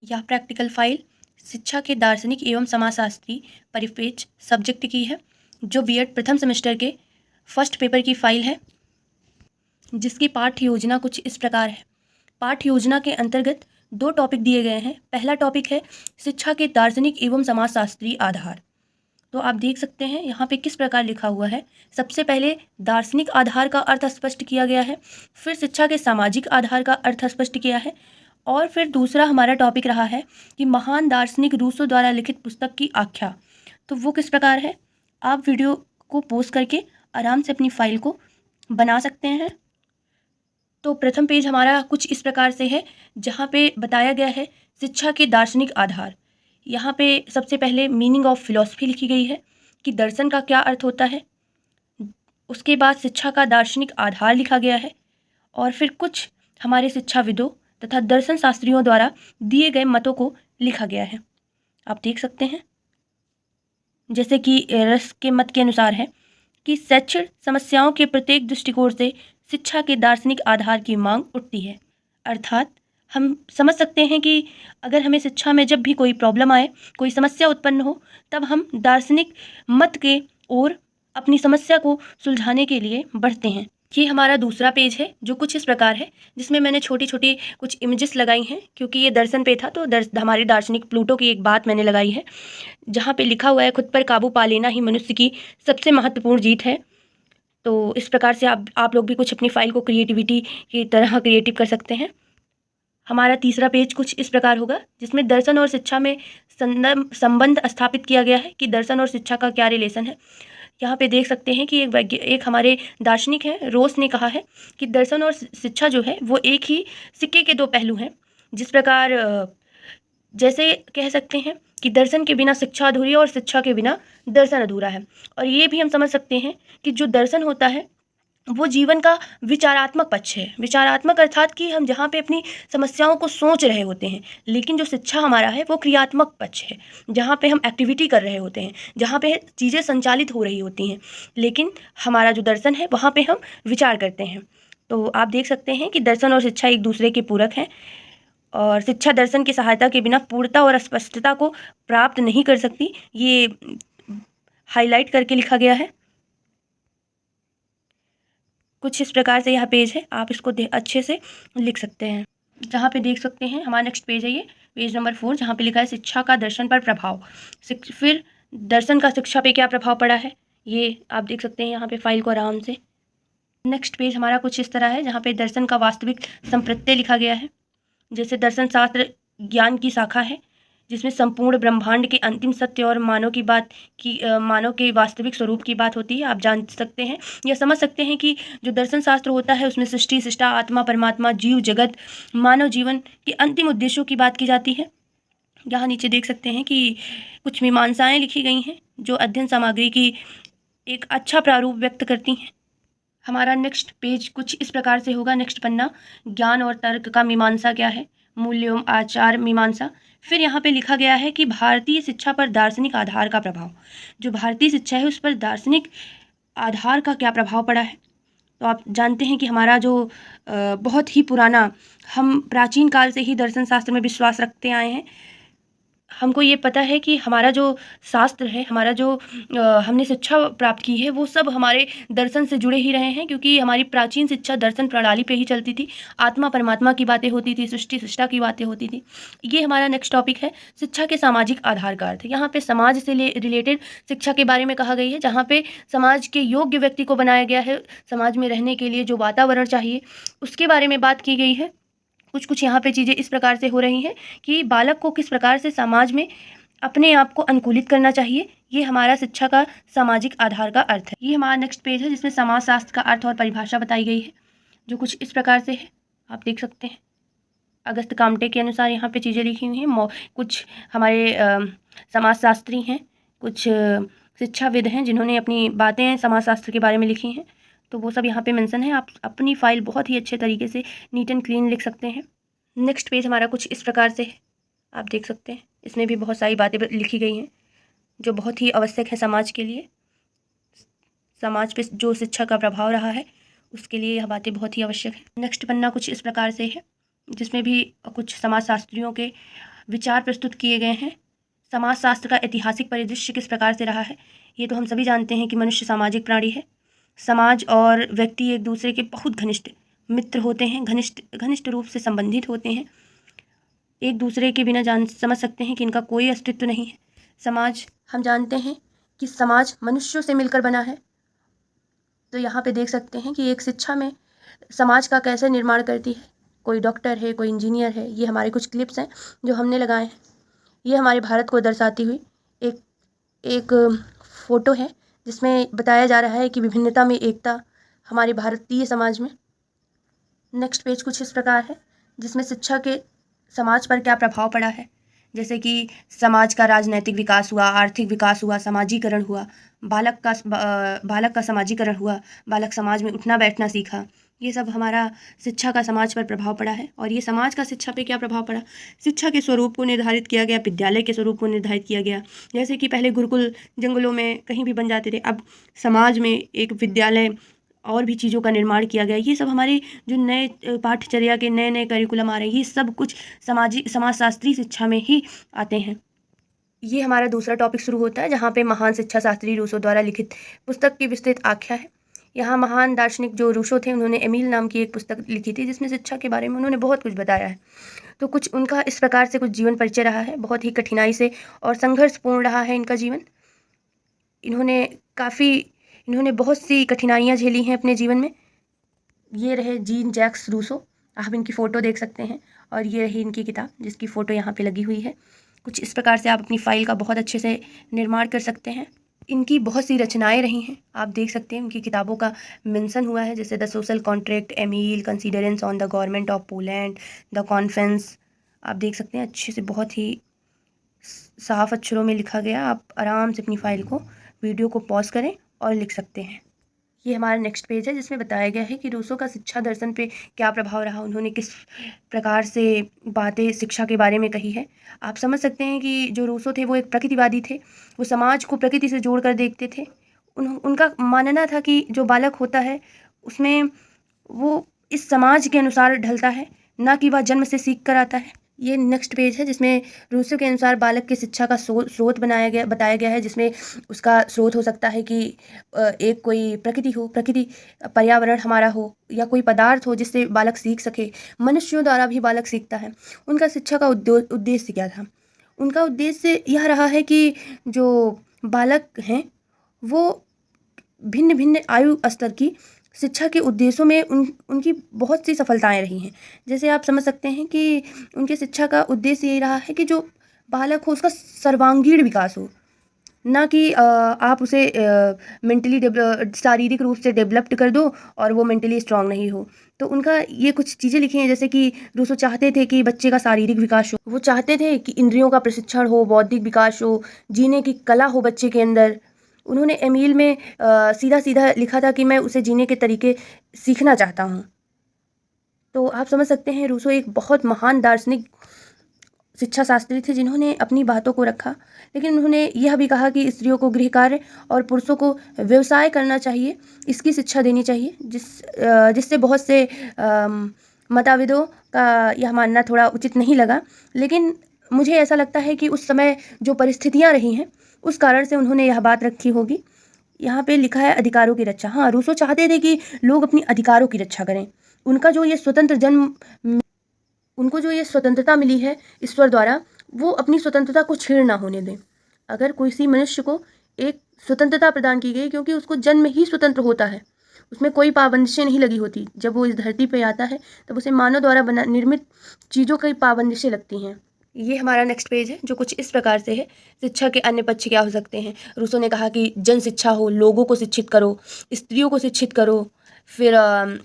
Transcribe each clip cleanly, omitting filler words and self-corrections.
यह practical file शिक्षा के दार्शनिक एवं समाजशास्त्री परिप्रेक्ष्य सब्जेक्ट की है, जो बीएड प्रथम सेमेस्टर के फर्स्ट पेपर की फाइल है, जिसकी पाठ्य योजना कुछ इस प्रकार है। पाठ्य योजना के अंतर्गत 2 टॉपिक दिए गए हैं। पहला टॉपिक है शिक्षा के दार्शनिक एवं समाजशास्त्री आधार। तो आप देख सकते हैं यहाँ पे किस प्रकार लिखा हुआ है। सबसे पहले दार्शनिक आधार का अर्थ स्पष्ट किया गया है, फिर शिक्षा के सामाजिक आधार का अर्थ स्पष्ट किया है, और फिर दूसरा हमारा टॉपिक रहा है कि महान दार्शनिक रूसो द्वारा लिखित पुस्तक की आख्या। तो वो किस प्रकार है, आप वीडियो को पॉज करके आराम से अपनी फाइल को बना सकते हैं। तो प्रथम पेज हमारा कुछ इस प्रकार से है, जहाँ पे बताया गया है शिक्षा के दार्शनिक आधार। यहाँ पे सबसे पहले मीनिंग ऑफ फिलॉसफी लिखी गई है कि दर्शन का क्या अर्थ होता है। उसके बाद शिक्षा का दार्शनिक आधार लिखा गया है, और फिर कुछ हमारे शिक्षाविदों तथा दर्शन शास्त्रियों द्वारा दिए गए मतों को लिखा गया है। आप देख सकते हैं, जैसे कि रस के मत के अनुसार है कि शैक्षिक समस्याओं के प्रत्येक दृष्टिकोण से शिक्षा के दार्शनिक आधार की मांग उठती है। अर्थात हम समझ सकते हैं कि अगर हमें शिक्षा में जब भी कोई प्रॉब्लम आए, कोई समस्या उत्पन्न हो, तब हम दार्शनिक मत के ओर अपनी समस्या को सुलझाने के लिए बढ़ते हैं। ये हमारा दूसरा पेज है, जो कुछ इस प्रकार है, जिसमें मैंने छोटी छोटी कुछ इमेजेस लगाई हैं, क्योंकि ये दर्शन पे था तो हमारे दार्शनिक प्लूटो की एक बात मैंने लगाई है, जहाँ पे लिखा हुआ है खुद पर काबू पा लेना ही मनुष्य की सबसे महत्वपूर्ण जीत है। तो इस प्रकार से आप लोग भी कुछ अपनी फाइल को क्रिएटिविटी की तरह क्रिएटिव कर सकते हैं। हमारा तीसरा पेज कुछ इस प्रकार होगा, जिसमें दर्शन और शिक्षा में संबंध स्थापित किया गया है कि दर्शन और शिक्षा का क्या रिलेशन है। यहाँ पे देख सकते हैं कि एक हमारे दार्शनिक हैं, रोस ने कहा है कि दर्शन और शिक्षा जो है वो एक ही सिक्के के 2 पहलू हैं। जिस प्रकार जैसे कह सकते हैं कि दर्शन के बिना शिक्षा अधूरी है और शिक्षा के बिना दर्शन अधूरा है। और ये भी हम समझ सकते हैं कि जो दर्शन होता है वो जीवन का विचारात्मक पक्ष है। विचारात्मक अर्थात कि हम जहाँ पे अपनी समस्याओं को सोच रहे होते हैं, लेकिन जो शिक्षा हमारा है वो क्रियात्मक पक्ष है, जहाँ पे हम एक्टिविटी कर रहे होते हैं, जहाँ पे चीज़ें संचालित हो रही होती हैं। लेकिन हमारा जो दर्शन है वहाँ पे हम विचार करते हैं। तो आप देख सकते हैं कि दर्शन और शिक्षा एक दूसरे के पूरक हैं, और शिक्षा दर्शन की सहायता के बिना पूर्णता और स्पष्टता को प्राप्त नहीं कर सकती। ये हाईलाइट करके लिखा गया है। कुछ इस प्रकार से यह पेज है, आप इसको अच्छे से लिख सकते हैं। जहाँ पे देख सकते हैं हमारा नेक्स्ट पेज है, ये पेज नंबर 4, जहाँ पे लिखा है शिक्षा का दर्शन पर प्रभाव। फिर दर्शन का शिक्षा पे क्या प्रभाव पड़ा है, ये आप देख सकते हैं यहाँ पे फाइल को आराम से। नेक्स्ट पेज हमारा कुछ इस तरह है, जहाँ पे दर्शन का वास्तविक संप्रत्यय लिखा गया है। जैसे दर्शन शास्त्र ज्ञान की शाखा है, जिसमें संपूर्ण ब्रह्मांड के अंतिम सत्य और मानव के वास्तविक स्वरूप की बात होती है। आप जान सकते हैं या समझ सकते हैं कि जो दर्शन शास्त्र होता है उसमें सृष्टि, सृष्टा, आत्मा, परमात्मा, जीव जगत, मानव जीवन के अंतिम उद्देश्यों की बात की जाती है। यहाँ नीचे देख सकते हैं कि कुछ मीमांसाएं लिखी गई हैं, जो अध्ययन सामग्री की एक अच्छा प्रारूप व्यक्त करती हैं। हमारा नेक्स्ट पेज कुछ इस प्रकार से होगा, नेक्स्ट पन्ना, ज्ञान और तर्क का मीमांसा क्या है, मूल्य एवं आचार मीमांसा। फिर यहाँ पे लिखा गया है कि भारतीय शिक्षा पर दार्शनिक आधार का प्रभाव। जो भारतीय शिक्षा है उस पर दार्शनिक आधार का क्या प्रभाव पड़ा है। तो आप जानते हैं कि हमारा जो बहुत ही पुराना, हम प्राचीन काल से ही दर्शन शास्त्र में विश्वास रखते आए हैं। हमको ये पता है कि हमारा जो शास्त्र है, हमारा जो हमने शिक्षा प्राप्त की है, वो सब हमारे दर्शन से जुड़े ही रहे हैं, क्योंकि हमारी प्राचीन शिक्षा दर्शन प्रणाली पे ही चलती थी। आत्मा परमात्मा की बातें होती थी, सृष्टि सृष्टा की बातें होती थी। ये हमारा नेक्स्ट टॉपिक है, शिक्षा के सामाजिक आधार का अर्थ। यहाँ पे समाज से रिलेटेड शिक्षा के बारे में कहा गई है, जहाँ पे समाज के योग्य व्यक्ति को बनाया गया है। समाज में रहने के लिए जो वातावरण चाहिए उसके बारे में बात की गई है। कुछ यहाँ पे चीज़ें इस प्रकार से हो रही हैं कि बालक को किस प्रकार से समाज में अपने आप को अनुकूलित करना चाहिए। ये हमारा शिक्षा का सामाजिक आधार का अर्थ है। ये हमारा नेक्स्ट पेज है, जिसमें समाजशास्त्र का अर्थ और परिभाषा बताई गई है, जो कुछ इस प्रकार से है, आप देख सकते हैं। अगस्त कामटे के अनुसार यहाँ पे चीज़ें लिखी हुई हैं। कुछ हमारे समाजशास्त्री हैं, कुछ शिक्षाविद हैं, जिन्होंने अपनी बातें समाजशास्त्र के बारे में लिखी हैं। तो वो सब यहाँ पे मेंशन है। आप अपनी फाइल बहुत ही अच्छे तरीके से नीट एंड क्लीन लिख सकते हैं। नेक्स्ट पेज हमारा कुछ इस प्रकार से है, आप देख सकते हैं। इसमें भी बहुत सारी बातें लिखी गई हैं जो बहुत ही आवश्यक है समाज के लिए। समाज पे जो शिक्षा का प्रभाव रहा है उसके लिए यह बातें बहुत ही आवश्यक है। नेक्स्ट पन्ना कुछ इस प्रकार से है, जिसमें भी कुछ समाजशास्त्रियों के विचार प्रस्तुत किए गए हैं। समाजशास्त्र का ऐतिहासिक परिदृश्य किस प्रकार से रहा है, ये तो हम सभी जानते हैं कि मनुष्य सामाजिक प्राणी है। समाज और व्यक्ति एक दूसरे के बहुत घनिष्ठ मित्र होते हैं, घनिष्ठ रूप से संबंधित होते हैं, एक दूसरे के बिना समझ सकते हैं कि इनका कोई अस्तित्व नहीं है। समाज, हम जानते हैं कि समाज मनुष्यों से मिलकर बना है। तो यहाँ पे देख सकते हैं कि एक शिक्षा में समाज का कैसे निर्माण करती है। कोई डॉक्टर है, कोई इंजीनियर है। ये हमारे कुछ क्लिप्स हैं जो हमने लगाए हैं। ये हमारे भारत को दर्शाती हुई एक फ़ोटो है जिसमें बताया जा रहा है कि विभिन्नता में एकता हमारे भारतीय समाज में। नेक्स्ट पेज कुछ इस प्रकार है जिसमें शिक्षा के समाज पर क्या प्रभाव पड़ा है, जैसे कि समाज का राजनैतिक विकास हुआ, आर्थिक विकास हुआ, समाजीकरण हुआ, बालक का समाजीकरण हुआ, बालक समाज में उठना बैठना सीखा। ये सब हमारा शिक्षा का समाज पर प्रभाव पड़ा है। और ये समाज का शिक्षा पे क्या प्रभाव पड़ा, शिक्षा के स्वरूप को निर्धारित किया गया, विद्यालय के स्वरूप को निर्धारित किया गया। जैसे कि पहले गुरुकुल जंगलों में कहीं भी बन जाते थे, अब समाज में एक विद्यालय और भी चीज़ों का निर्माण किया गया। ये सब हमारे जो नए पाठ्यचर्या के नए करिकुलम आ रहे हैं, ये सब कुछ समाजशास्त्री शिक्षा में ही आते हैं। ये हमारा दूसरा टॉपिक शुरू होता है जहाँ पे महान शिक्षा शास्त्री रूसो द्वारा लिखित पुस्तक की विस्तृत आख्या है। यहाँ महान दार्शनिक जो रूसो थे, उन्होंने एमील नाम की एक पुस्तक लिखी थी जिसमें शिक्षा के बारे में उन्होंने बहुत कुछ बताया है। तो कुछ उनका इस प्रकार से कुछ जीवन परिचय रहा है, बहुत ही कठिनाई से और संघर्षपूर्ण रहा है इनका जीवन। इन्होंने बहुत सी कठिनाइयाँ झेली हैं अपने जीवन में। ये रहे जीन जैक्स रूसो, आप इनकी फ़ोटो देख सकते हैं, और ये रही इनकी किताब जिसकी फ़ोटो यहाँ पे लगी हुई है। कुछ इस प्रकार से आप अपनी फ़ाइल का बहुत अच्छे से निर्माण कर सकते हैं। इनकी बहुत सी रचनाएं रही हैं, आप देख सकते हैं उनकी किताबों का मेंशन हुआ है, जैसे the social contract, Emile, considerations on the government of Poland, the conference. आप देख सकते हैं अच्छे से, बहुत ही साफ अक्षरों में लिखा गया। आप आराम से अपनी फ़ाइल को, वीडियो को पॉज करें और लिख सकते हैं। ये हमारा नेक्स्ट पेज है जिसमें बताया गया है कि रूसो का शिक्षा दर्शन पे क्या प्रभाव रहा, उन्होंने किस प्रकार से बातें शिक्षा के बारे में कही है। आप समझ सकते हैं कि जो रूसो थे वो एक प्रकृतिवादी थे, वो समाज को प्रकृति से जोड़ कर देखते थे। उनका मानना था कि जो बालक होता है उसमें वो इस समाज के अनुसार ढलता है, ना कि वह जन्म से सीख कर आता है। ये नेक्स्ट पेज है जिसमें रूसो के अनुसार बालक की शिक्षा का स्रोत बताया गया है, जिसमें उसका स्रोत हो सकता है कि एक कोई प्रकृति पर्यावरण हमारा हो, या कोई पदार्थ हो जिससे बालक सीख सके। मनुष्यों द्वारा भी बालक सीखता है। उनका शिक्षा का उद्देश्य क्या था? उनका उद्देश्य यह रहा है कि जो बालक हैं वो भिन्न भिन्न आयु स्तर की शिक्षा के उद्देश्यों में उनकी बहुत सी सफलताएं रही हैं। जैसे आप समझ सकते हैं कि उनके शिक्षा का उद्देश्य यही रहा है कि जो बालक हो उसका सर्वांगीण विकास हो, ना कि आप उसे मेंटली शारीरिक रूप से डेवलप्ड कर दो और वो मेंटली स्ट्रांग नहीं हो। तो उनका ये कुछ चीज़ें लिखी हैं, जैसे कि रूसो चाहते थे कि बच्चे का शारीरिक विकास हो, वो चाहते थे कि इंद्रियों का प्रशिक्षण हो, बौद्धिक विकास हो, जीने की कला हो बच्चे के अंदर। उन्होंने एमील में सीधा सीधा लिखा था कि मैं उसे जीने के तरीके सीखना चाहता हूँ। तो आप समझ सकते हैं रूसो एक बहुत महान दार्शनिक शिक्षा शास्त्री थे जिन्होंने अपनी बातों को रखा, लेकिन उन्होंने यह भी कहा कि स्त्रियों को गृह कार्य और पुरुषों को व्यवसाय करना चाहिए, इसकी शिक्षा देनी चाहिए, जिससे बहुत से मताविदों का यह मानना थोड़ा उचित नहीं लगा। लेकिन मुझे ऐसा लगता है कि उस समय जो परिस्थितियाँ रही हैं उस कारण से उन्होंने यह बात रखी होगी। यहाँ पे लिखा है अधिकारों की रक्षा। हाँ, रूसो चाहते थे कि लोग अपनी अधिकारों की रक्षा करें। उनको जो ये स्वतंत्रता मिली है ईश्वर द्वारा, वो अपनी स्वतंत्रता को छीन ना होने दें। अगर किसी मनुष्य को एक स्वतंत्रता प्रदान की गई, क्योंकि उसको जन्म ही स्वतंत्र होता है, उसमें कोई पाबंदिशें नहीं लगी होती। जब वो इस धरती पे आता है तब उसे मानव द्वारा निर्मित चीज़ों की पाबंदिशें लगती हैं। ये हमारा नेक्स्ट पेज है जो कुछ इस प्रकार से है। शिक्षा के अन्य पक्ष क्या हो सकते हैं? रूसो ने कहा कि जन शिक्षा हो, लोगों को शिक्षित करो, स्त्रियों को शिक्षित करो, फिर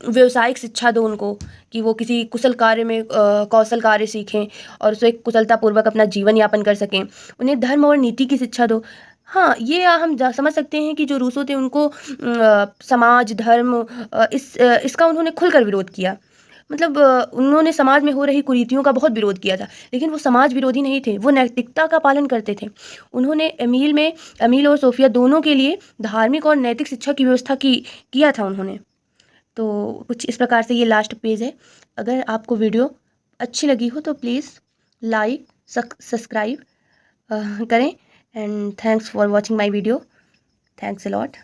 व्यवसायिक शिक्षा दो उनको कि वो किसी कुशल कार्य में कौशल कार्य सीखें और उसे कुशलतापूर्वक अपना जीवन यापन कर सकें। उन्हें धर्म और नीति की शिक्षा दो। हाँ, ये हम समझ सकते हैं कि जो रूसो थे उनको समाज, धर्म, इसका उन्होंने खुलकर विरोध किया। मतलब उन्होंने समाज में हो रही कुरीतियों का बहुत विरोध किया था, लेकिन वो समाज विरोधी नहीं थे, वो नैतिकता का पालन करते थे। उन्होंने एमील और सोफिया दोनों के लिए धार्मिक और नैतिक शिक्षा की व्यवस्था किया था उन्होंने। तो कुछ इस प्रकार से ये लास्ट पेज है। अगर आपको वीडियो अच्छी लगी हो तो प्लीज़ लाइक, सब्सक्राइब करें। And thanks for watching my video. Thanks a lot.